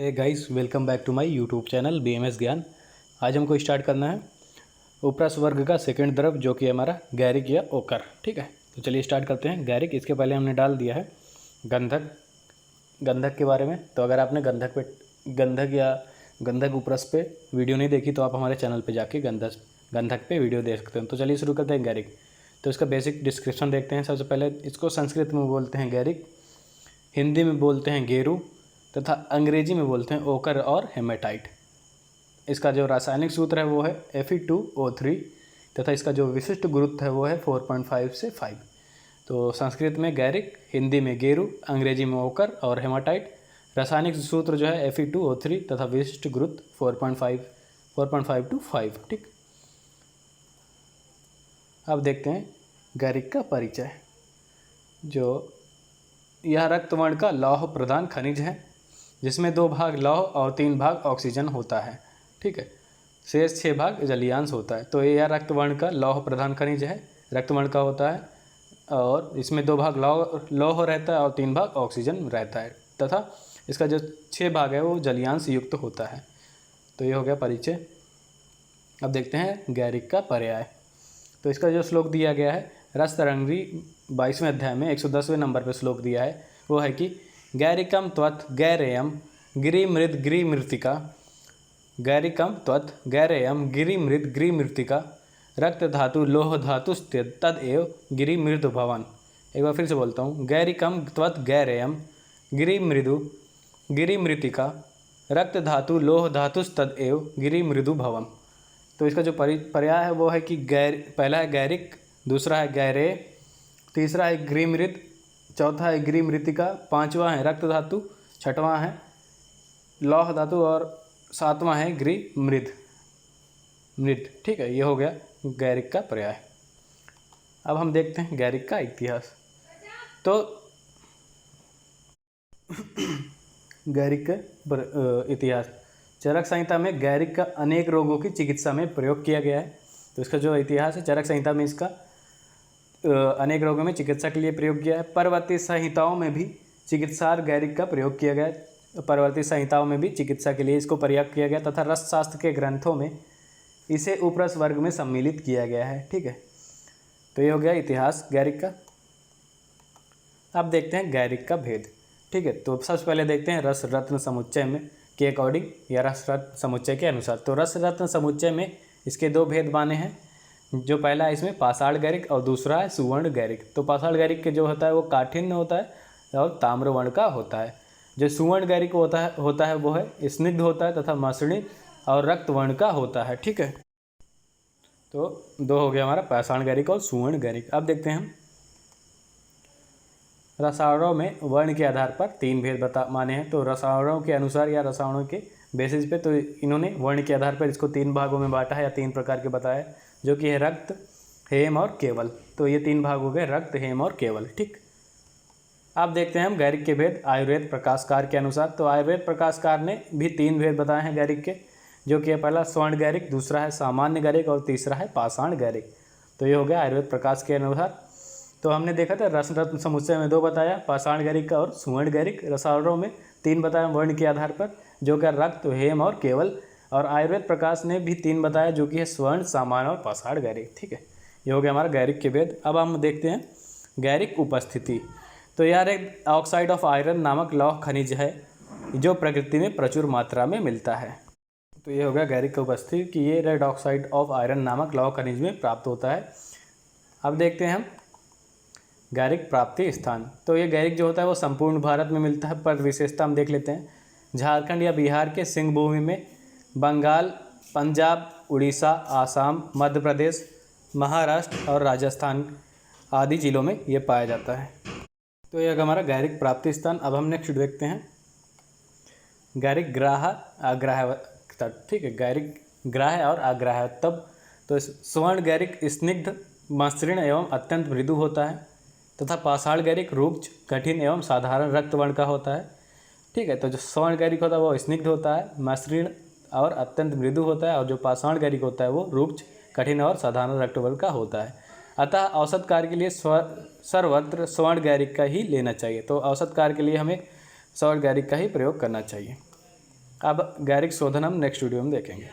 Hey guys, welcome back to my YouTube channel BMS Gyan. आज हमको start करना है उपरस वर्ग का सेकंड द्रव जो कि हमारा गैरिक या ओकर। ठीक है, तो चलिए स्टार्ट करते हैं। गैरिक, इसके पहले हमने डाल दिया है गंधक के बारे में। तो अगर आपने गंधक उपरस पे वीडियो नहीं देखी तो आप हमारे चैनल पे जाके गंधक पे वीडियो देख सकते हैं। तो चलिए शुरू करते हैं गैरिक। तो इसका बेसिक डिस्क्रिप्शन देखते हैं। सबसे पहले इसको संस्कृत में बोलते हैं गैरिक, हिंदी में बोलते हैं गेरू तथा अंग्रेजी में बोलते हैं ओकर और हेमेटाइट। इसका जो रासायनिक सूत्र है वो है Fe2O3 तथा इसका जो विशिष्ट गुरुत्व है वो है 4.5 से 5। तो संस्कृत में गैरिक, हिंदी में गेरू, अंग्रेजी में ओकर और हेमाटाइट। रासायनिक सूत्र जो है Fe2O3 तथा विशिष्ट गुरुत्व 4.5 to 5। ठीक, अब देखते हैं गैरिक का परिचय। जो यह रक्तवर्ण का लौह प्रधान खनिज है जिसमें 2 भाग लौह और 3 भाग ऑक्सीजन होता है। ठीक है, शेष 6 भाग जलीयांश होता है। तो यह रक्तवर्ण का लौह प्रधान खनिज है, रक्तवर्ण का होता है और इसमें 2 भाग लौह रहता है और 3 भाग ऑक्सीजन रहता है तथा इसका जो 6 भाग है वो जलीयांश युक्त होता है। तो ये हो गया परिचय। अब देखते हैं गैरिक का पर्याय। तो इसका जो श्लोक दिया गया है रसतरंगी 22वें अध्याय में 110वें नंबर पर श्लोक दिया है वो है कि गैरिकम त्वत् गैरेयम गिरिमृद गिरिमृतिका, गैरिकम त्वत् गैरेयम गिरिमृद गिरिमृतिका रक्त धातु लोह धातुस्त्य तदेव गिरिमृद भवन। एक बार फिर से बोलता हूँ, गैरिकम त्वत् गैरेयम गिरिमृदु गिरिमृतिका रक्त धातु लोह धातुस्तदेव गिरिमृदु भवन। तो इसका जो पर्याय है वो है कि पहला है गैरिक, दूसरा है गैरे, तीसरा है गिरिमृद, चौथा है गिरिमृतिका, पांचवा है रक्त धातु, छठवां है लौह धातु और सातवां है गिरिमृद। ठीक है, ये हो गया गैरिक का पर्याय। अब हम देखते हैं गैरिक का इतिहास। तो गैरिक का इतिहास, चरक संहिता में गैरिक का अनेक रोगों की चिकित्सा में प्रयोग किया गया है। तो इसका जो इतिहास है, चरक संहिता में इसका अनेक रोगों में चिकित्सा के लिए प्रयोग किया है। परवर्ती संहिताओं में भी चिकित्सार्थ गैरिक का प्रयोग किया गया है। परवर्ती संहिताओं में भी चिकित्सा के लिए इसको प्रयोग किया गया तथा रस शास्त्र के ग्रंथों में इसे उपरस वर्ग में सम्मिलित किया गया है। ठीक है, तो ये हो गया इतिहास गैरिक का। अब देखते हैं गैरिक का भेद। ठीक है, तो सबसे पहले देखते हैं रस रत्न समुच्चय में के अकॉर्डिंग या रस रत्न समुच्चय के अनुसार। तो रस रत्न समुच्चय में इसके 2 भेद माने हैं। जो पहला है इसमें पाषाण गैरिक और दूसरा है सुवर्ण गैरिक। तो पाषाण गैरिक के जो होता है वो काठिन्य होता है और ताम्रवर्ण का होता है। जो सुवर्ण गैरिक होता है वो है स्निग्ध होता है तथा मसृणित और रक्तवर्ण का होता है। ठीक है, तो 2 हो गया हमारा पाषाण गैरिक और सुवर्ण गैरिक। अब देखते हैं हम रसायनों में वर्ण के आधार पर 3 भेद माने हैं। तो रसायनों के अनुसार या रसायनों के बेसिस पे तो इन्होंने वर्ण के आधार पर इसको 3 भागों में बांटा है या 3 प्रकार के बताया, जो कि है रक्त, हेम और केवल। तो ये 3 भाग हो गए, रक्त, हेम और केवल। ठीक, अब देखते हैं हम गैरिक के भेद आयुर्वेद प्रकाशकार के अनुसार। तो आयुर्वेद प्रकाशकार ने भी 3 भेद बताए हैं गैरिक के, जो कि पहला स्वर्ण गैरिक, दूसरा है सामान्य गैरिक और तीसरा है पाषाण गैरिक। तो ये हो गया आयुर्वेद प्रकाश के अनुसार। तो हमने देखा था रस रत्न समुच्चय में 2 बताया, पाषाण गैरिक का और सुवर्ण गैरिक। रसायनों में 3 बताया वर्ण के आधार पर, जो कि रक्त, हेम और केवल। और आयुर्वेद प्रकाश ने भी 3 बताया, जो कि है स्वर्ण, सामान्य और पाषाण गैरिक। ठीक है, ये हो गया हमारा गैरिक के भेद। अब हम देखते हैं गैरिक उपस्थिति। तो यार एक ऑक्साइड ऑफ आयरन नामक लौह खनिज है जो प्रकृति में प्रचुर मात्रा में मिलता है। तो ये हो गया गैरिक की उपस्थिति कि ये रेड ऑक्साइड ऑफ आयरन नामक लौह खनिज में प्राप्त होता है। अब देखते हैं हम गैरिक प्राप्ति स्थान। तो ये गैरिक जो होता है वो संपूर्ण भारत में मिलता है, पर विशेषता हम देख लेते हैं। झारखंड या बिहार के सिंह भूमि में, बंगाल, पंजाब, उड़ीसा, आसाम, मध्य प्रदेश, महाराष्ट्र और राजस्थान आदि जिलों में ये पाया जाता है। तो यह हमारा गैरिक प्राप्ति स्थान। अब हम नेक्स्ट देखते हैं गैरिक ग्राह्य आग्राह्य तत्व। ठीक है, गैरिक ग्राह्य और आग्राह्य तब। तो स्वर्ण गैरिक स्निग्ध, मसृण एवं अत्यंत मृदु होता है तथा पाषाण गैरिक रुक्ष, कठिन एवं साधारण रक्तवर्ण का होता है। ठीक है, तो जो स्वर्ण गैरिक होता है वो स्निग्ध होता है, मसृण और अत्यंत मृदु होता है, और जो पाषाण गैरिक होता है वो रुक्ष, कठिन और साधारण रक्तवर्ण का होता है। अतः औसत कार्य के लिए सर्वत्र स्वर्ण गैरिक का ही लेना चाहिए। तो औसत कार्य के लिए हमें स्वर्ण गैरिक का ही प्रयोग करना चाहिए। अब गैरिक शोधन हम नेक्स्ट वीडियो में देखेंगे।